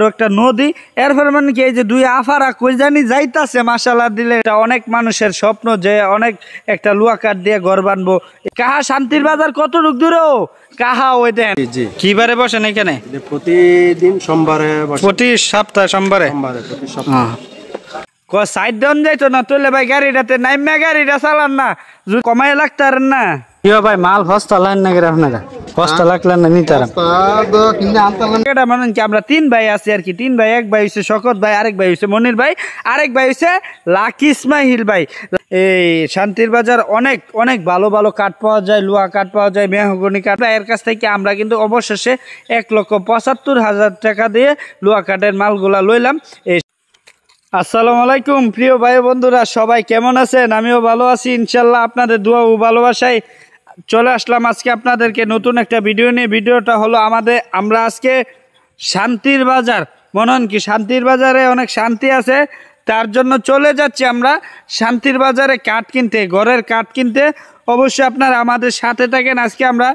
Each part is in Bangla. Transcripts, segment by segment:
একটা নদী এরপরে মানে কি এই যে দুই আফারা কই জানি যাইতাছে মাশাআল্লাহ দিলে এটা অনেক মানুষের স্বপ্ন যে অনেক একটা লুয়া কাঠ দিয়ে ঘর বানবো। কাহা শান্তির বাজার কত দূরে কাহা ওই দেন কিবারে বসেন এখানে? প্রতিদিন সোমবারে, প্রতি সপ্তাহে সোমবারে। সাইড ডাউন যাইতো না তুললে ভাই গাড়িটাতে নাইমা গাড়িটা চালান না যদি কমাই লাগতারেন না কি ভাই মাল সস্তা লাইন না আপনারা সস্তা লাগলেন না নিতার মানে কি আমরা তিন ভাই আছি আর কি তিন ভাই এক ভাই হচ্ছে শকত ভাই আরেক ভাই হচ্ছে মনির ভাই আরেক ভাই হচ্ছে লাকি ইসমাইল ভাই। এই শান্তির বাজার অনেক অনেক ভালো ভালো কাঠ পাওয়া যায় লুয়া কাঠ পাওয়া যায় মেহগনি কাঠ এর কাছ থেকে আমরা কিন্তু অবশেষে 1,75,000 টাকা দিয়ে লুয়া কাঠের মালগুলা লইলাম। এই আসসালামু আলাইকুম প্রিয় ভাই বন্ধুরা সবাই কেমন আছেন? আমিও ভালো আছি ইনশাল্লাহ আপনাদের দোয়া ও ভালোবাসায় চলে আসলাম আজকে আপনাদেরকে নতুন একটা ভিডিও নিয়ে। ভিডিওটা হলো আমরা আজকে শান্তির বাজার মনে হন কি শান্তির বাজারে অনেক শান্তি আছে তার জন্য চলে যাচ্ছি আমরা শান্তির বাজারে কাঠ কিনতে ঘরের কাঠ কিনতে। অবশ্যই আপনারা আমাদের সাথে থাকেন। আজকে আমরা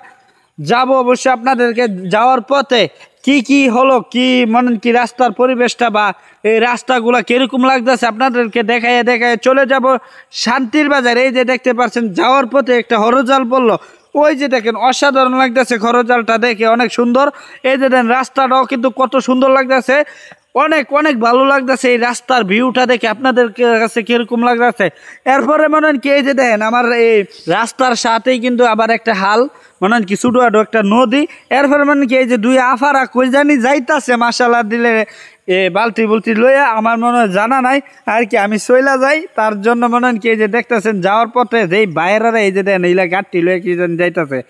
যাব অবশ্যই আপনাদেরকে যাওয়ার পথে কি কি হলো কি মনে কি রাস্তার পরিবেশটা বা এই রাস্তাগুলা কিরকম লাগতেছে আপনাদেরকে দেখায় চলে যাব শান্তির বাজার। এই যে দেখতে পাচ্ছেন যাওয়ার পথে একটা হরজাল পড়লো ওই যে দেখেন অসাধারণ লাগতেছে হরজালটা দেখে অনেক সুন্দর। এই যে দেখেন রাস্তাটাও কিন্তু কত সুন্দর লাগতেছে অনেক অনেক ভালো লাগতেছে এই রাস্তার ভিউটা দেখে আপনাদের কাছে কিরকম লাগতেছে। এরপরে মনে হয় কি এই যে দেখেন আমার এই রাস্তার সাথেই কিন্তু আবার একটা হাল মনে হয় কি ছোটো একটা নদী এরপরে মানে কি এই যে দুই আফারা কই জানি যাইতাছে মাশাআল্লাহ দিলে বালতি বুলতি লইয়া আমার মনে হয় জানা নাই আর কি আমি চইলা যাই তার জন্য মনে হয় কি এই যে দেখতেছেন যাওয়ার পথে যেই বাইরেরা এই যে দেন এইলা গাড়ি লইয়া কি জানি যাইতাছে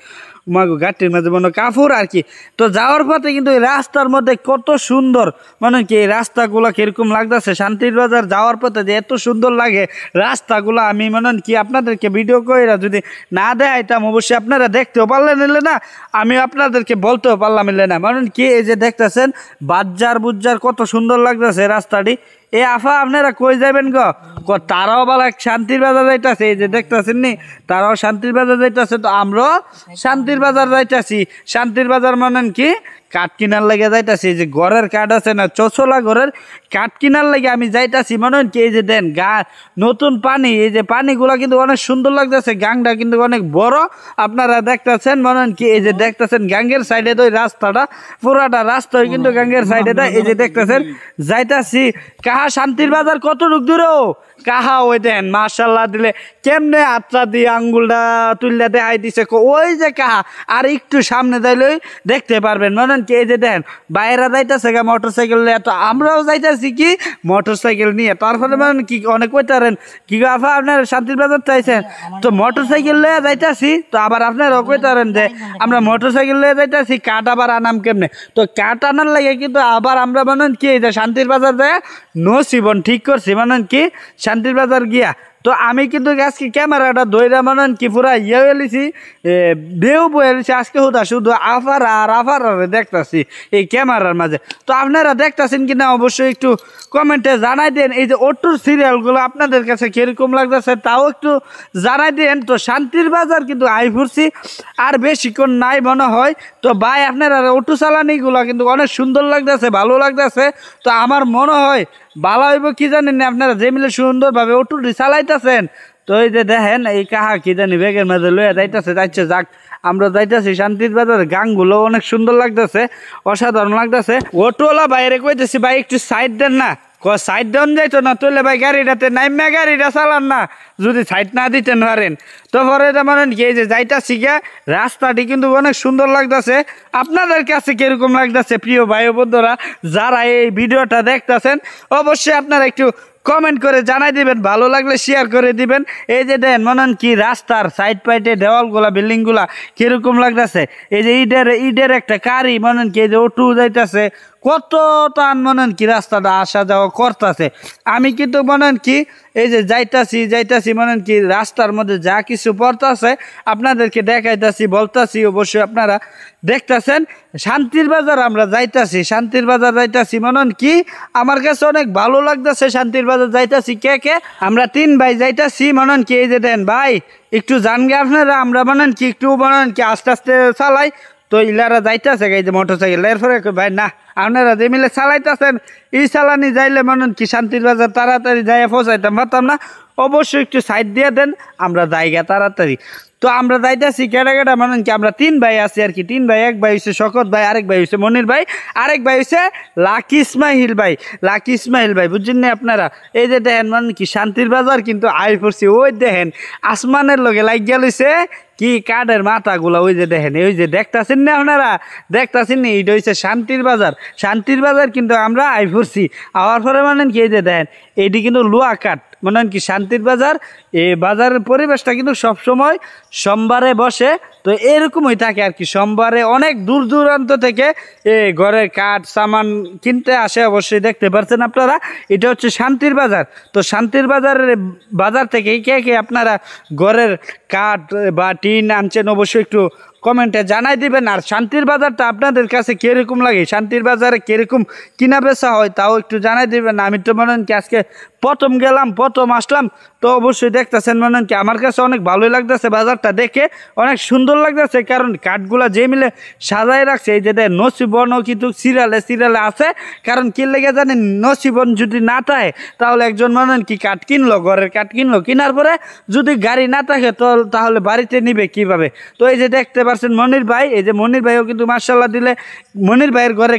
মাগো গাড়ির মাঝে মনে কাপড় আর কি। তো যাওয়ার পথে কিন্তু এই রাস্তার মধ্যে কত সুন্দর মানে কি এই রাস্তাগুলো কিরকম লাগতেছে শান্তির বাজার যাওয়ার পথে যে এত সুন্দর লাগে রাস্তাগুলো আমি মনে কি আপনাদেরকে ভিডিও করে যদি না দেখাইতাম অবশ্যই আপনারা দেখতেও পারলেন নিলে না আমি আপনাদেরকে বলতেও পারলাম নিলে না মানে কি এই যে দেখতেছেন বাজার বুজ্জার কত সুন্দর লাগতেছে রাস্তাটি। এ আফা আপনারা কই যাবেন গো? তারাও বলা শান্তির বাজার যাইতেছে এই যে দেখতেছেন নি তারাও শান্তির বাজার যাইতেছে তো আমরাও শান্তির বাজার যাইতেছি। শান্তির বাজার মানেন কি কাঠ কিনার লাগে যাইতেছি এই যে ঘরের কাঠ আছে না চোছলা ঘরের কাঠ কিনার লাগে আমি যাইতেছি মনে হয় কি এই যে দেন নতুন পানি এই যে পানিগুলা কিন্তু অনেক সুন্দর লাগতেছে গাংটা কিন্তু অনেক বড় আপনারা দেখতেছেন মনে হয় কি এই যে দেখতেছেন গাঙ্গের সাইডে তো রাস্তাটা পুরাটা রাস্তা কিন্তু গাঙ্গের সাইডে দেয় এই যে দেখতেছেন যাইতেছি। কাহা শান্তির বাজার কত দূরে কাহা ওই দেন মাশাআল্লাহ দিলে কেমনে আত্রা দিয়ে আঙ্গুলটা তুললে দেখাই দিছে ওই যে কাহা আর একটু সামনে যাইলে দেখতে পারবেন মনে কি এই যে দেন বাইরে যাইতেছে গা মোটর সাইকেল নিয়ে তো আমরাও যাইতেছি কি মোটর সাইকেল নিয়ে তারপরে মানে কি অনেক কইতারেন কি আফা আপনার শান্তির বাজার চাইছেন তো মোটর সাইকেল নিয়ে যাইতেছি তো আবার আপনারাও কইতারেন যে আমরা মোটর সাইকেল নিয়ে যাইতেছি কাঠ আবার আনাম কেমনে তো কাঠ আনার লাগে কিন্তু আবার আমরা মানে কি এই যে শান্তির বাজার যায় নসিবন ঠিক করছি মানে কি শান্তির বাজার গিয়া। তো আমি কিন্তু আজকে ক্যামেরাটা ধইরা মানে কি পুরা এলিছি বেউ বইছি আজকে শুধু আফার আর দেখতেছি এই ক্যামেরার মাঝে। তো আপনারা দেখতেছেন কিনা অবশ্যই একটু কমেন্টে জানাই দেন। এই যে অটোর সিরিয়ালগুলো আপনাদের কাছে কিরকম লাগতেছে তাও একটু জানাই দেন। তো শান্তির বাজার কিন্তু আই ফুরছি আর বেশিক্ষণ নাই মনে হয় তো ভাই আপনারা অটো চালানিগুলো কিন্তু অনেক সুন্দর লাগতেছে ভালো লাগতেছে। তো আমার মনে হয় ভালো হইব কি জানেন না আপনারা যে মিলে সুন্দরভাবে অটোটি চালাইতেছেন তো এই যে দেখেন এই কাহা কি জানি ব্যাগের মাঝে লইয়া যাইতেছে যাক আমরা যাইতেছি শান্তির বাজার গাংগুলো অনেক সুন্দর লাগতেছে অসাধারণ লাগতেছে। অটোওয়ালা বাইরে কইতেছি ভাই একটু সাইড দেন না সাইড ডাউন যাইতো না তুললে ভাই গাড়িটাতে নাইমা গাড়িটা চালান না যদি সাইড না দিতেন পারেন তো পরে মানে কি এই যে যাইতাছি গিয়া রাস্তাটি কিন্তু অনেক সুন্দর লাগতেছে। আপনাদের কাছে কিরকম লাগতেছে প্রিয় ভাই বন্ধুরা যারা এই ভিডিওটা দেখতেছেন অবশ্যই আপনারা একটু কমেন্ট করে জানাই দিবেন ভালো লাগলে শেয়ার করে দিবেন। এই যে দেন মনে কি রাস্তার সাইড পাইটে দেওয়ালগুলা বিল্ডিংগুলা কিরকম লাগতেছে এই যে ইটের একটা কারি মনে কি এই যে অটো যাইতেছে কত টান মনে কি রাস্তাটা আসা যাওয়া করতেছে। আমি কিন্তু মনে কি এই যে যাইতাছি মনে কি রাস্তার মধ্যে যা কিছু পড়তেছে আপনাদেরকে দেখাইতাছি বলতাছি অবশ্যই আপনারা দেখতেছেন। শান্তির বাজার আমরা যাইতাছি শান্তির বাজার যাইতাছি মনে কি আমার কাছে অনেক ভালো লাগতেছে শান্তির বাজার যাইতাছি কে আমরা তিন ভাই যাইতাছি মনে কি এই যে দেন ভাই একটু জানগে আপনারা আমরা মনে কি একটু মনে কি আস্তে আস্তে চালাই তো ইলারা যাইতেছে এই যে মোটরসাইকেল, এরপরে ভাই না আপনারা যে মিলে চালাইতেছেন এই চালানি যাইলে মনে কি শান্তির বাজার তাড়াতাড়ি যাইয়া পৌঁছাইতাম পারতাম না, অবশ্যই একটু সাইড দিয়ে দেন, আমরা জায়গা তাড়াতাড়ি। তো আমরা যাইতেছি কেটা কেটা মানে কি আমরা 3 ভাই আছি আর কি, 3 ভাই, এক ভাই হচ্ছে শকত ভাই, আরেক ভাই হচ্ছে মনির ভাই, আরেক ভাই হচ্ছে লাকি ইসমাইল ভাই, লাকি ইসমাইল ভাই বুঝছেন না আপনারা। এই যে দেখেন মানে কি শান্তির বাজার কিন্তু আই পড়ছি, ওই দেখেন আসমানের লগে লাগ গেলছে কি কাঠের মাথাগুলা, ওই যে দেখেন, ওই যে দেখতাছেন না আপনারা, দেখতাছেন না, এইটা হচ্ছে শান্তির বাজার। শান্তির বাজার কিন্তু আমরা আই পড়ছি আওয়ার পরে মানে কি এই যে দেখেন এইটি কিন্তু লোয়া কাঠ মনে কি শান্তির বাজার। এই বাজারের পরিবেশটা কিন্তু সবসময় সোমবারে বসে, তো এরকমই থাকে আর কি। সোমবারে অনেক দূর দূরান্ত থেকে ঘরের কাঠ সামান কিনতে আসে, অবশ্যই দেখতে পাচ্ছেন আপনারা। এটা হচ্ছে শান্তির বাজার। তো শান্তির বাজারের বাজার থেকে কে কে আপনারা ঘরের কাঠ বা টিন আনছেন অবশ্যই একটু কমেন্টে জানাই দিবেন। আর শান্তির বাজারটা আপনাদের কাছে কীরকম লাগে, শান্তির বাজারে কীরকম কিনা বেচা হয় তাও একটু জানাই দিবেন। আমি তো মনে কি আজকে প্রথম গেলাম, প্রথম আসলাম, তো অবশ্যই দেখতেছেন মনে কি আমার কাছে অনেক ভালোই লাগতেছে, বাজারটা দেখে অনেক সুন্দর লাগতেছে। কারণ কাঠগুলা যে মিলে সাজায় রাখছে, এই যে নসিবনও কিন্তু সিরিয়ালে সিরিয়ালে আছে। কারণ কি লেগে জানেন, নসিবন যদি না থাকে তাহলে একজন মনে কি কাঠ কিনলো, ঘরের কাঠ কিনলো, কেনার পরে যদি গাড়ি না থাকে তো তাহলে বাড়িতে নিবে কিভাবে। তো এই যে দেখতে পাচ্ছেন মনির ভাই, এই যে মনির ভাইও কিন্তু মার্শাল্লাহ দিলে মনির ভাইয়ের ঘরে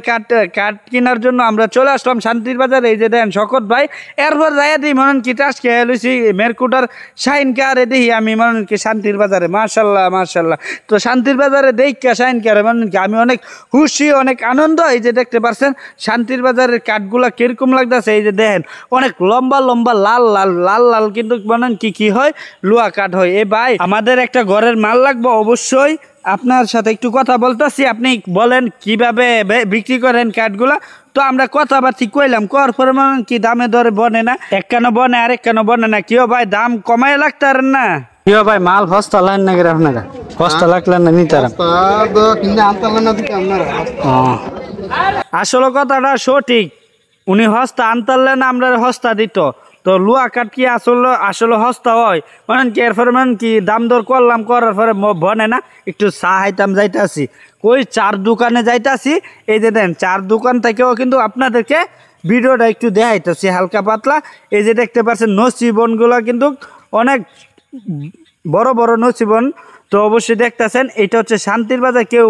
কাঠ কেনার জন্য আমরা চলে আসলাম শান্তির বাজারে। এই যে দেন শকত ভাই, এরপর যাইয়া দিই মনে কি টাস খেয়ে লইছি মেরকুটার শাইন কারে দেখি আমি মনে কি শান্তির বাজারে, মার্শাল্লাহ মার্শাল্লাহ। তো শান্তির বাজারে দেখা শাইন কারে মনে কি আমি অনেক খুশি, অনেক আনন্দ। এই যে দেখতে পাচ্ছেন শান্তির বাজারের কাঠগুলা কিরকম লাগতেছে, এই যে দেখেন অনেক লম্বা লম্বা লাল লাল লাল লাল, কিন্তু মনে কি হয় লোহা কাঠ হয়। এ ভাই আমাদের একটা ঘরের মাল লাগবে, অবশ্যই আপনার সাথে একটু কথা বলতেছি, আপনি বলেন কিভাবে বিক্রি করেন কাঠগুলা। তো আমরা কথাবার্তি কইলাম, কর পরে মনে কি দামে দরে বনে না, এক কেন বনে আরেক কেন বনে না। কেউ ভাই দাম কমাই লাগতারেন না, কেউ ভাই মাল হস্তা লাইন না করে আপনারা হস্তা লাগলেন না নিতারেন, আসলে কথাটা সঠিক। উনি হস্তা আনতারলেন, আমরা হস্তা দিত। তো লুয়া কাঠ কি আসলে হস্তা হয় মানে কি, এরপরে মানে কি দাম দর করলাম, করার পরে বনে না, একটু চা হাইতাম যাইতাছি, ওই 4 দোকানে যাইতাছি। এই যে দেন 4 দোকান থেকেও কিন্তু আপনাদেরকে ভিডিওটা একটু দেখাইতেছি হালকা পাতলা। এই যে দেখতে পাচ্ছেন নসিবনগুলো কিন্তু অনেক বড় বড় নসিবন, তো অবশ্যই দেখতেছেন। এটা হচ্ছে শান্তির বাজার, কেউ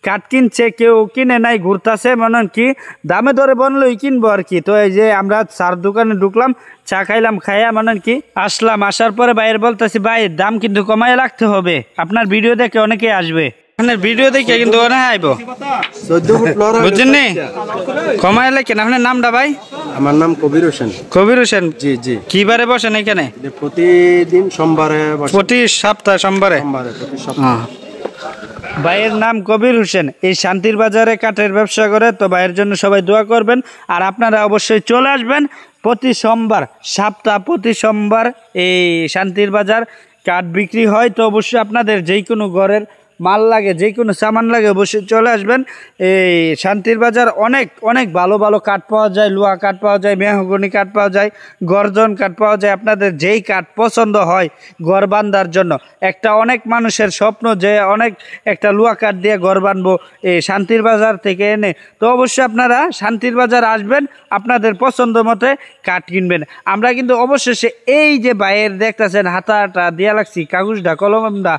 কাঠ কিনছে কেউ কিনে নাই, ঘুরতেছে মনে কি দামে দরে বনলেই কিনবো আর কি। তো এই যে আমরা 4 দোকানে ঢুকলাম, চা খাইলাম, খাইয়া মানে কি আসলাম। আসার পরে বাইরে বলতেছি ভাই দাম কিন্তু কমায় রাখতে হবে, আপনার ভিডিও দেখে অনেকে আসবে, আপনার ভিডিও দেখে কিন্তু অনেক আইব, বুঝছেন নি, কমায় লেখেন। আপনার নামটা ভাই? আমার নাম কবির হোসেন। কবির হোসেন, জি জি। কি বারে বসেন এখানে? প্রতিদিন সোমবারে, প্রতি সপ্তাহে সোমবারে। ভাইয়ের নাম কবির হোসেন, এই শান্তির বাজারে কাঠের ব্যবসা করে। তো ভাইয়ের জন্য সবাই দোয়া করবেন, আর আপনারা অবশ্যই চলে আসবেন প্রতি সোমবার, প্রতি সোমবার এই শান্তির বাজার কাঠ বিক্রি হয়। তো অবশ্যই আপনাদের যেই কোনো ঘরের মাল লাগে, যে কোনো সামান লাগে, অবশ্যই চলে আসবেন এই শান্তির বাজার। অনেক অনেক ভালো ভালো কাঠ পাওয়া যায়, লোহা কাঠ পাওয়া যায়, মেহগনি কাঠ পাওয়া যায়, গর্জন কাঠ পাওয়া যায়। আপনাদের যেই কাঠ পছন্দ হয় ঘর বাঁধার জন্য, একটা অনেক মানুষের স্বপ্ন যে অনেক একটা লোহা কাঠ দিয়ে ঘর বাঁধবো এই শান্তির বাজার থেকে এনে। তো অবশ্যই আপনারা শান্তির বাজার আসবেন, আপনাদের পছন্দ মতে কাঠ কিনবেন। আমরা কিন্তু অবশেষে এই যে বাইরের দেখতেছেন হাতাটা দেওয়া লাগছি, কাগজটা কলমটা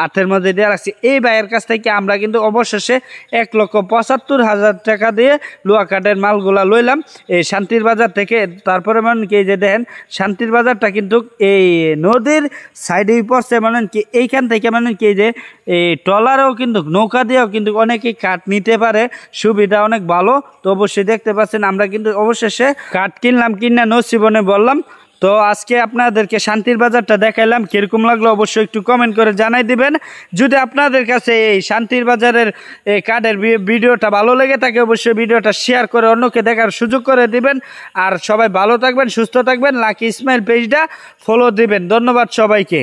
হাতের মধ্যে দেওয়া লাগছি, এই ভাইয়ের কাছ থেকে আমরা কিন্তু অবশেষে 1,75,000 টাকা দিয়ে লোহা কাঠের মালগুলা লইলাম এই শান্তির বাজার থেকে। তারপরে মানে কি যে দেখেন শান্তির বাজারটা কিন্তু এই নদীর সাইডেই পড়ছে, মানে কি এইখান থেকে মানে কি যে এই ট্রলারেও কিন্তু নৌকা দিয়েও কিন্তু অনেকেই কাঠ নিতে পারে, সুবিধা অনেক ভালো। তো অবশ্যই দেখতে পাচ্ছেন আমরা কিন্তু অবশেষে কাঠ কিনলাম, কিনা নসিবনে বললাম। তো আজকে আপনাদেরকে শান্তির বাজারটা দেখাইলাম, কীরকম লাগলো অবশ্যই একটু কমেন্ট করে জানাই দিবেন। যদি আপনাদের কাছে এই শান্তির বাজারের এই কার্ডের ভিডিওটা ভালো লেগে থাকে অবশ্যই ভিডিওটা শেয়ার করে অন্যকে দেখার সুযোগ করে দিবেন। আর সবাই ভালো থাকবেন, সুস্থ থাকবেন, লাকি ইসমাইল পেজটা ফলো দিবেন। ধন্যবাদ সবাইকে।